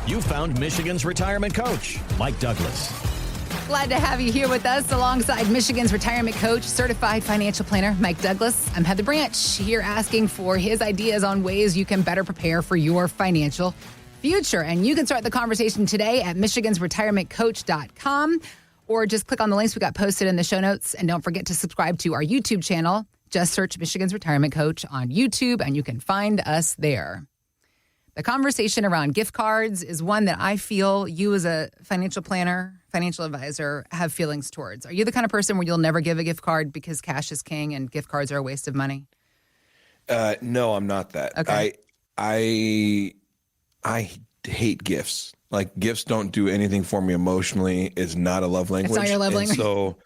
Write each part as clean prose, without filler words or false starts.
You found Michigan's retirement coach, Mike Douglas. Glad to have you here with us alongside Michigan's retirement coach, certified financial planner, Mike Douglas. I'm Heather Branch here asking for his ideas on ways you can better prepare for your financial future. And you can start the conversation today at michigansretirementcoach.com or just click on the links we got posted in the show notes. And don't forget to subscribe to our YouTube channel. Just search Michigan's Retirement Coach on YouTube and you can find us there. The conversation around gift cards is one that I feel you as a financial planner, financial advisor, have feelings towards. Are you the kind of person where you'll never give a gift card because cash is king and gift cards are a waste of money? No, I'm not that. Okay. I hate gifts. Like, gifts don't do anything for me emotionally. It's not a love language. It's not your love language. So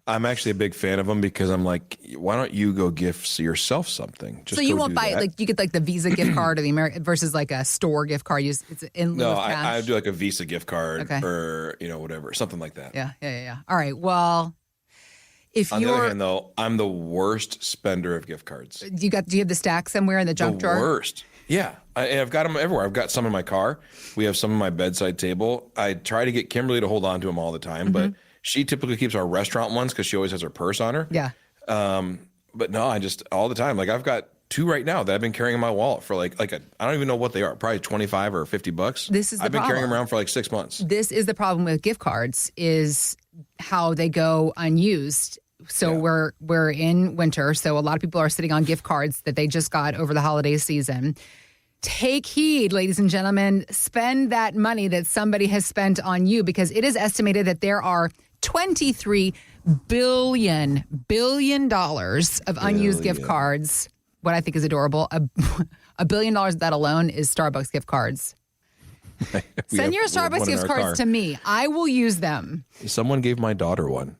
I'm actually a big fan of them because I'm like, why don't you go gift yourself something? So you won't buy it, like you get like the Visa gift card or the American versus like a store gift card. It's in lieu of cash. I do like a Visa gift card Okay. or, whatever, something like that. Yeah. All right. Well, On the other hand, though, I'm the worst spender of gift cards. Do you have the stack somewhere in the junk drawer? The worst. Yeah. I've got them everywhere. I've got some in my car. We have some on my bedside table. I try to get Kimberly to hold on to them all the time, but she typically keeps our restaurant ones because she always has her purse on her. Yeah. But no, I just all the time. Like, I've got two right now that I've been carrying in my wallet for I don't even know what they are. Probably $25 or $50. I've been carrying them around for like 6 months. This is the problem with gift cards is how they go unused. So we're in winter. So a lot of people are sitting on gift cards that they just got over the holiday season. Take heed, ladies and gentlemen. Spend that money that somebody has spent on you because it is estimated that there are $23 billion of unused gift cards. What I think is adorable. $1 billion of that alone is Starbucks gift cards. Send your Starbucks gift cards to me. I will use them. Someone gave my daughter one.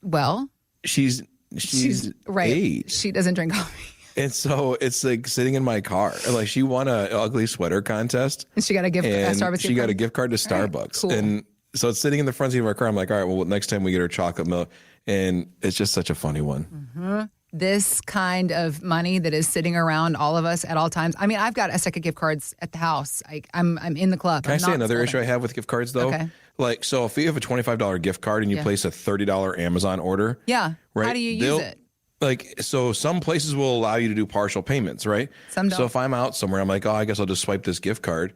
Well, she's right. 8. She doesn't drink coffee. And so it's like sitting in my car. Like, she won an ugly sweater contest. And she got a gift Starbucks gift card? She got a gift card to Starbucks. Right, cool. And so it's sitting in the front seat of our car. I'm like, all right, well, next time we get her chocolate milk. And it's just such a funny one. Mm-hmm. This kind of money that is sitting around all of us at all times. I mean, I've got a stack of gift cards at the house. I'm in the club. Can I say another issue I have with gift cards, though? Okay. Like, so if you have a $25 gift card and you place a $30 Amazon order. Yeah. Right, how do you use it? Like, so some places will allow you to do partial payments, right? Some don't. So if I'm out somewhere, I'm like, oh, I guess I'll just swipe this gift card.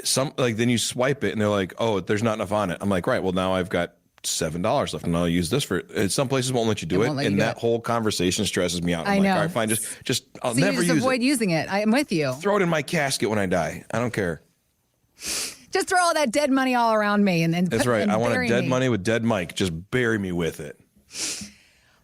Then you swipe it and they're like, oh, there's not enough on it. I'm like, right, well, now I've got $7 left and I'll use this for it. Some places won't let you do it. And that whole conversation stresses me out. I'm like, all right, fine, just I'll never use it. Avoid using it. I'm with you. Throw it in my casket when I die. I don't care. Just throw all that dead money all around me and then That's right. I want a dead money with dead Mike. Just bury me with it.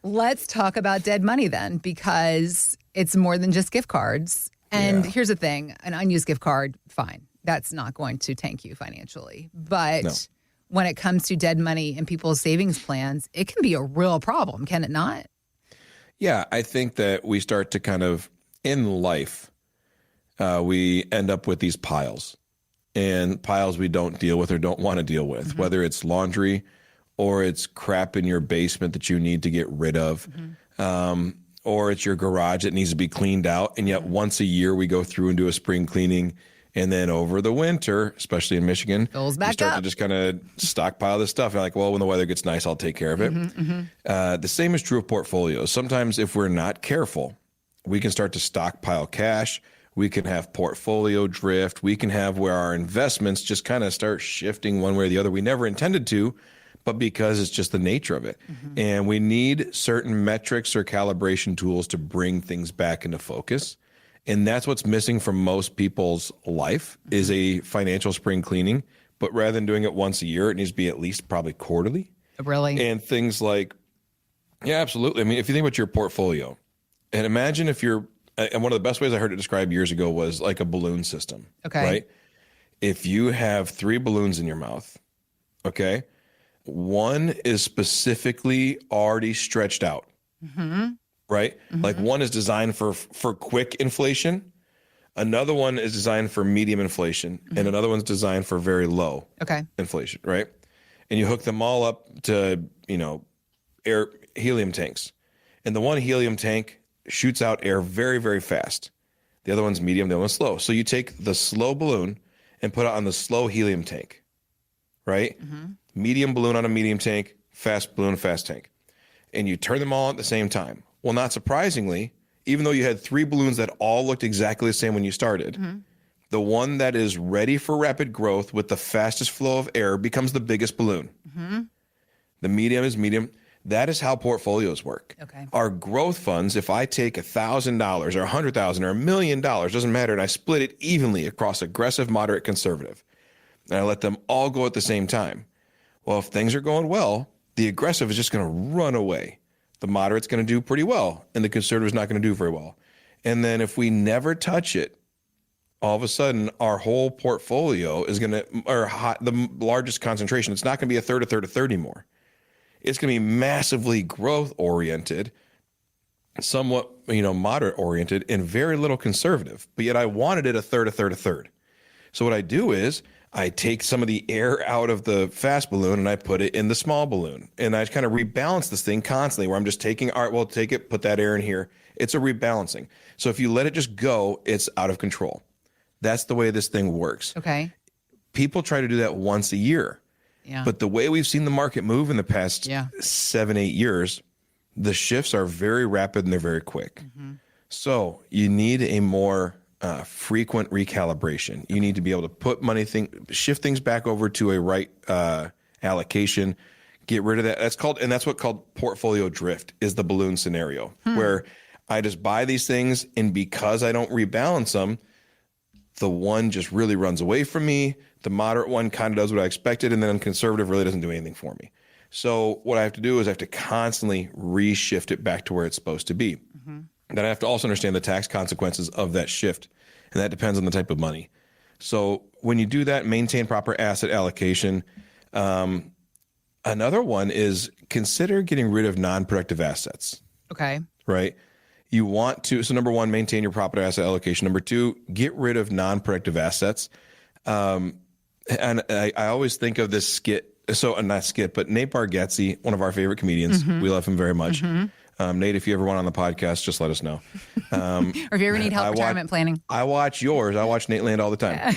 Let's talk about dead money then, because it's more than just gift cards. And here's the thing, an unused gift card, fine. That's not going to tank you financially. But when it comes to dead money in people's savings plans, it can be a real problem, can it not? Yeah, I think that we start to kind of, in life, we end up with these piles. And piles we don't deal with or don't want to deal with, whether it's laundry or it's crap in your basement that you need to get rid of, or it's your garage that needs to be cleaned out. And yet once a year we go through and do a spring cleaning. And then over the winter, especially in Michigan, you start to just kind of stockpile this stuff. You're like, well, when the weather gets nice, I'll take care of it. The same is true of portfolios. Sometimes if we're not careful, we can start to stockpile cash. We can have portfolio drift. We can have where our investments just kind of start shifting one way or the other. We never intended to, but because it's just the nature of it. And we need certain metrics or calibration tools to bring things back into focus. And that's what's missing from most people's life is a financial spring cleaning. But rather than doing it once a year, it needs to be at least probably quarterly. Really? And things like, yeah, absolutely. I mean, if you think about your portfolio, and imagine if you're, and one of the best ways I heard it described years ago was like a balloon system. Okay. Right? If you have 3 balloons in your mouth, okay, one is specifically already stretched out. Right? Like one is designed for quick inflation. Another one is designed for medium inflation. And another one's designed for very low inflation, right? And you hook them all up to, air helium tanks. And the one helium tank shoots out air very, very fast. The other one's medium, the other one's slow. So you take the slow balloon and put it on the slow helium tank, right? Medium balloon on a medium tank, fast balloon, fast tank. And you turn them all at the same time. Well, not surprisingly, even though you had 3 balloons that all looked exactly the same when you started, the one that is ready for rapid growth with the fastest flow of air becomes the biggest balloon. The medium is medium. That is how portfolios work. Okay. Our growth funds, if I take $1,000 or $100,000 or $1 million, doesn't matter, and I split it evenly across aggressive, moderate, conservative, and I let them all go at the same time. Well, if things are going well, the aggressive is just going to run away. The moderate's going to do pretty well, and the conservative is not going to do very well. And then if we never touch it, all of a sudden our whole portfolio is going to, the largest concentration, it's not going to be a third, a third, a third anymore. It's going to be massively growth oriented, somewhat, moderate oriented, and very little conservative. But yet I wanted it a third, a third, a third. So what I do is I take some of the air out of the fast balloon and I put it in the small balloon. And I kind of rebalance this thing constantly where I'm just taking, all right, well, take it, put that air in here. It's a rebalancing. So if you let it just go, it's out of control. That's the way this thing works. Okay. People try to do that once a year. Yeah. But the way we've seen the market move in the past 7-8 years, the shifts are very rapid and they're very quick. So you need a more frequent recalibration. You need to be able to put shift things back over to a right allocation, get rid of that. That's what called portfolio drift is the balloon scenario, where I just buy these things and because I don't rebalance them, the one just really runs away from me. The moderate one kind of does what I expected, and then conservative really doesn't do anything for me. So what I have to do is I have to constantly reshift it back to where it's supposed to be. Then I have to also understand the tax consequences of that shift, and that depends on the type of money. So when you do that, maintain proper asset allocation. Another one is consider getting rid of non-productive assets. Okay. Right? You want to, so number one, maintain your proper asset allocation. Number two, get rid of non-productive assets. And I always think of this skit, not skit, but Nate Bargatze, one of our favorite comedians. We love him very much. Nate, if you ever want on the podcast, just let us know. Or if you ever need help retirement planning. I watch yours. I watch Nate Land all the time.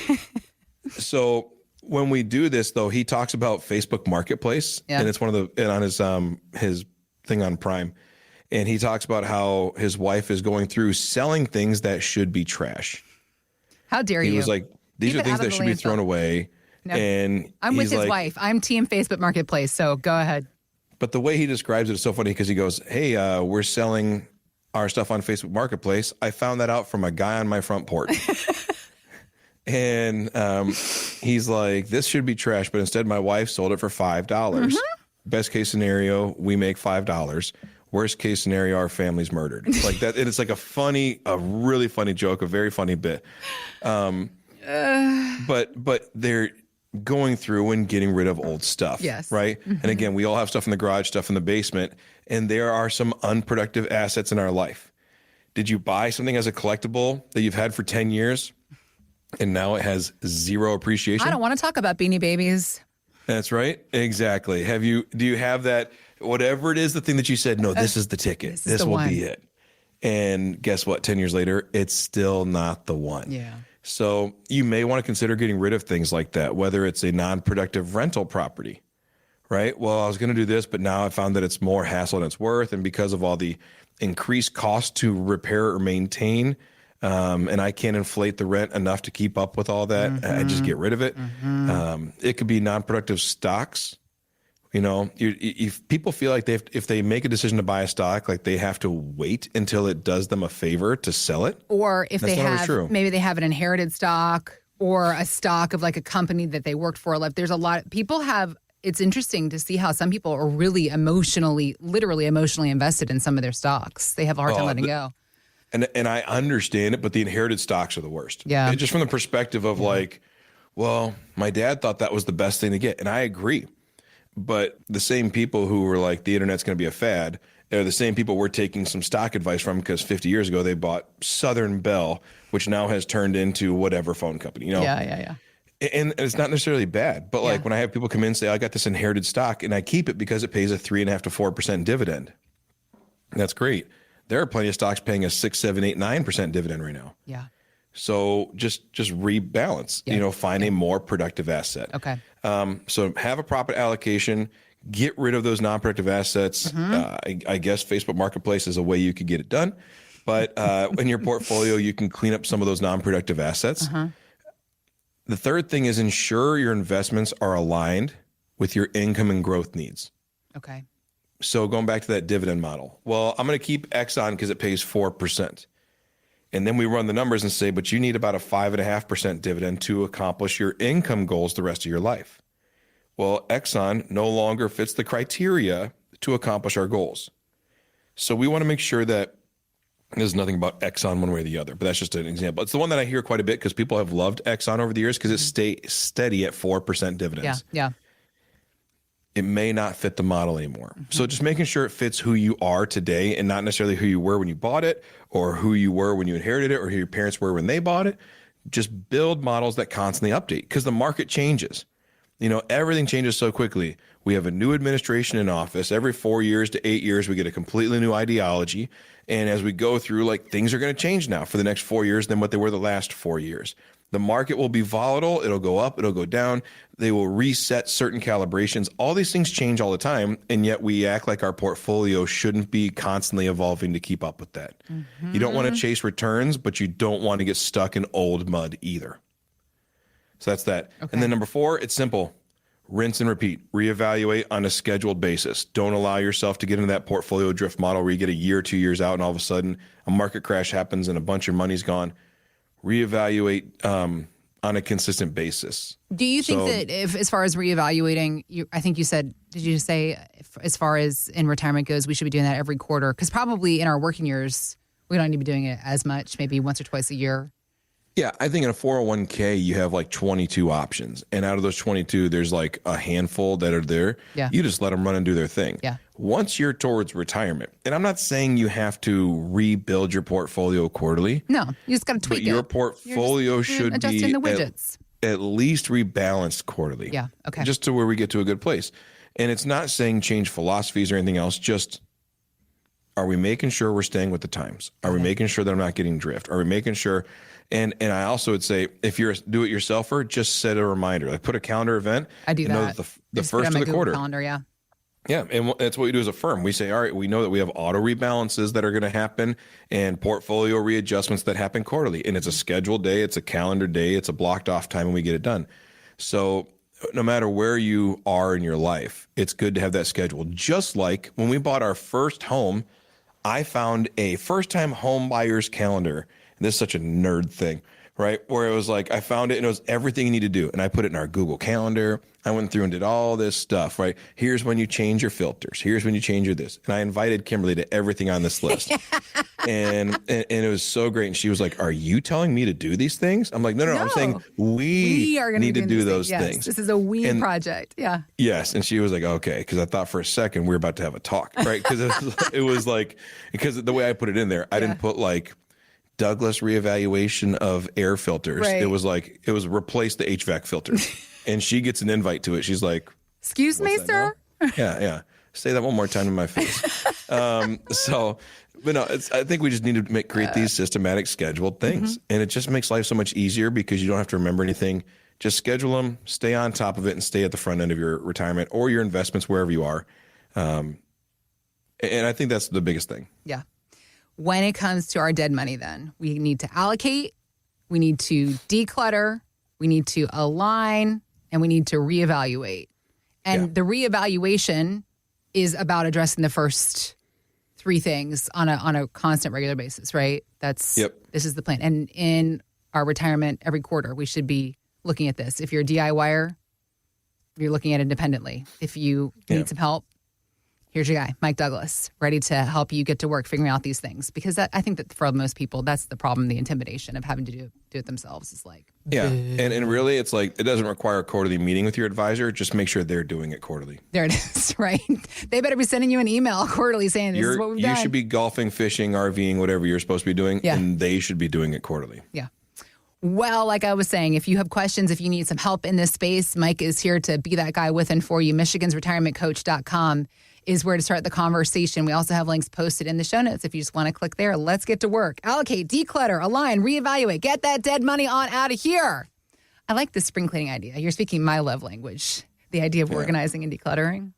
So when we do this, though, he talks about Facebook Marketplace, and it's on his thing on Prime. And he talks about how his wife is going through selling things that should be trash. How dare you? He was like, these are things that should be thrown away. No. And I'm with his wife. I'm team Facebook Marketplace, so go ahead. But the way he describes it is so funny because he goes, hey, we're selling our stuff on Facebook Marketplace. I found that out from a guy on my front porch. And he's like, this should be trash, but instead my wife sold it for $5. Best case scenario, we make $5. Worst case scenario, our family's murdered. Like that. And it's like a really funny joke, a very funny bit. But they're going through and getting rid of old stuff. Yes. Right. And again, we all have stuff in the garage, stuff in the basement, and there are some unproductive assets in our life. Did you buy something as a collectible that you've had for 10 years and now it has zero appreciation? I don't want to talk about Beanie Babies. That's right. Exactly. Do you have that, whatever it is, the thing that you said, no, this is the ticket. This will be it. And guess what? 10 years later, it's still not the one. Yeah. So you may want to consider getting rid of things like that, whether it's a non-productive rental property, right? Well, I was going to do this, but now I found that it's more hassle than it's worth. And because of all the increased cost to repair or maintain, and I can't inflate the rent enough to keep up with all that, I just get rid of it. It could be non-productive stocks. If people feel like if they make a decision to buy a stock, like they have to wait until it does them a favor to sell it. Or if maybe they have an inherited stock or a stock of like a company that they worked for. Like there's a lot people have. It's interesting to see how some people are really literally emotionally invested in some of their stocks. They have a hard time letting go. And I understand it, but the inherited stocks are the worst. Yeah. Just from the perspective of like, well, my dad thought that was the best thing to get. And I agree. But the same people who were like, the internet's going to be a fad, are the same people we're taking some stock advice from because 50 years ago they bought Southern Bell, which now has turned into whatever phone company. Yeah. And it's not necessarily bad, but like when I have people come in and say, I got this inherited stock and I keep it because it pays a 3.5% to 4% dividend. That's great. There are plenty of stocks paying a 6, 7, 8, 9% dividend right now. Yeah. So just rebalance, find a more productive asset. Okay. So have a proper allocation, get rid of those non-productive assets. I guess Facebook Marketplace is a way you could get it done. But in your portfolio, you can clean up some of those non-productive assets. The third thing is ensure your investments are aligned with your income and growth needs. Okay. So going back to that dividend model, well, I'm going to keep Exxon because it pays 4%. And then we run the numbers and say, but you need about a 5.5% dividend to accomplish your income goals the rest of your life. Well, Exxon no longer fits the criteria to accomplish our goals. So we want to make sure that there's nothing about Exxon one way or the other, but that's just an example. It's the one that I hear quite a bit because people have loved Exxon over the years because it stays steady at 4% dividends. Yeah. It may not fit the model anymore. So just making sure it fits who you are today and not necessarily who you were when you bought it or who you were when you inherited it or who your parents were when they bought it. Just build models that constantly update because the market changes. Everything changes so quickly. We have a new administration in office. Every 4 years to 8 years, we get a completely new ideology. And as we go through, things are going to change now for the next 4 years than what they were the last 4 years. The market will be volatile. It'll go up. It'll go down. They will reset certain calibrations. All these things change all the time. And yet we act like our portfolio shouldn't be constantly evolving to keep up with that. You don't want to chase returns, but you don't want to get stuck in old mud either. So that's that. Okay. And then number 4, it's simple. Rinse and repeat. Reevaluate on a scheduled basis. Don't allow yourself to get into that portfolio drift model where you get a year, 2 years out, and all of a sudden a market crash happens and a bunch of money's gone. Reevaluate on a consistent basis. Do you think that if, as far as reevaluating, I think you said, did you say as far as in retirement goes, we should be doing that every quarter? Because probably in our working years, we don't need to be doing it as much, maybe once or twice a year. Yeah, I think in a 401k, you have 22 options. And out of those 22, there's a handful that are there. Yeah. You just let them run and do their thing. Yeah. Once you're towards retirement, and I'm not saying you have to rebuild your portfolio quarterly. No, you just got to tweak it. But your portfolio should adjusting the widgets. At least rebalanced quarterly. Yeah, okay. Just to where we get to a good place. And it's not saying change philosophies or anything else, just are we making sure we're staying with the times? Are we making sure that I'm not getting drift? Are we making sure... And I also would say, if you're a do-it-yourselfer, just set a reminder. Put a calendar event. I do that. Know that the first of the quarter. Calendar, yeah. Yeah, and that's what we do as a firm. We say, all right, we know that we have auto rebalances that are going to happen and portfolio readjustments that happen quarterly. And it's a scheduled day, it's a calendar day, it's a blocked off time, and we get it done. So no matter where you are in your life, it's good to have that schedule. Just like when we bought our first home, I found a first-time home buyer's calendar. This is such a nerd thing, right? Where it was I found it and it was everything you need to do. And I put it in our Google Calendar. I went through and did all this stuff, right? Here's when you change your filters. Here's when you change your this. And I invited Kimberly to everything on this list. and it was so great. And she was like, are you telling me to do these things? I'm like, no. I'm saying we are need to do those yes, things. This is a project. Yeah. Yes. And she was like, okay. Because I thought for a second we were about to have a talk, right? Because because the way I put it in there, I didn't put Douglas reevaluation of air filters. Right. It was replace the HVAC filters. And she gets an invite to it. She's like, excuse me, sir? Yeah. Say that one more time in my face. But no, I think we just need to create these systematic scheduled things. And it just makes life so much easier because you don't have to remember anything. Just schedule them, stay on top of it, and stay at the front end of your retirement or your investments, wherever you are. And I think that's the biggest thing. Yeah. When it comes to our dead money, then, we need to allocate, we need to declutter, we need to align, and we need to reevaluate. And the reevaluation is about addressing the first 3 things on a constant, regular basis, right? This is the plan. And in our retirement, every quarter, we should be looking at this. If you're a DIYer, you're looking at it independently. If you need some help, here's your guy, Mike Douglas, ready to help you get to work figuring out these things. Because I think that for most people, that's the problem, the intimidation of having to do it themselves is and really it's it doesn't require a quarterly meeting with your advisor. Just make sure they're doing it quarterly. There it is, right? They better be sending you an email quarterly saying this is what we've done. You should be golfing, fishing, RVing, whatever you're supposed to be doing, and they should be doing it quarterly. Yeah. Well, like I was saying, if you have questions, if you need some help in this space, Mike is here to be that guy with and for you. MichigansRetirementCoach.com is where to start the conversation. We also have links posted in the show notes if you just want to click there. Let's get to work. Allocate, declutter, align, reevaluate. Get that dead money on out of here. I like the spring cleaning idea. You're speaking my love language, the idea of organizing and decluttering.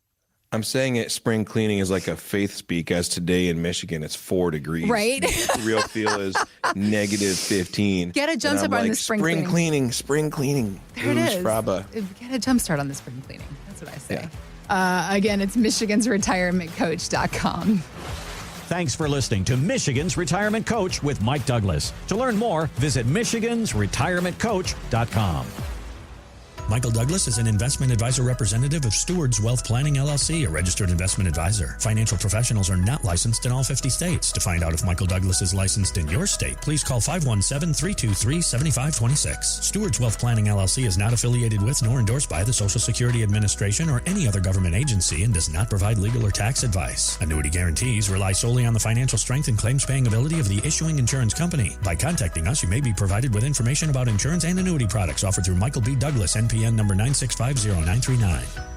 I'm saying it. Spring cleaning is like a faith speak, as today in Michigan, it's 4 degrees. Right. The real feel is negative 15. Get a jump start on the spring cleaning. Spring cleaning. There it is. Fraba. Get a jump start on the spring cleaning. That's what I say. Yeah. Again, it's michigansretirementcoach.com. Thanks for listening to Michigan's Retirement Coach with Mike Douglas. To learn more, visit michigansretirementcoach.com. Michael Douglas is an investment advisor representative of Stewards Wealth Planning, LLC, a registered investment advisor. Financial professionals are not licensed in all 50 states. To find out if Michael Douglas is licensed in your state, please call 517-323-7526. Stewards Wealth Planning, LLC is not affiliated with nor endorsed by the Social Security Administration or any other government agency and does not provide legal or tax advice. Annuity guarantees rely solely on the financial strength and claims-paying ability of the issuing insurance company. By contacting us, you may be provided with information about insurance and annuity products offered through Michael B. Douglas, NPN number 9650939.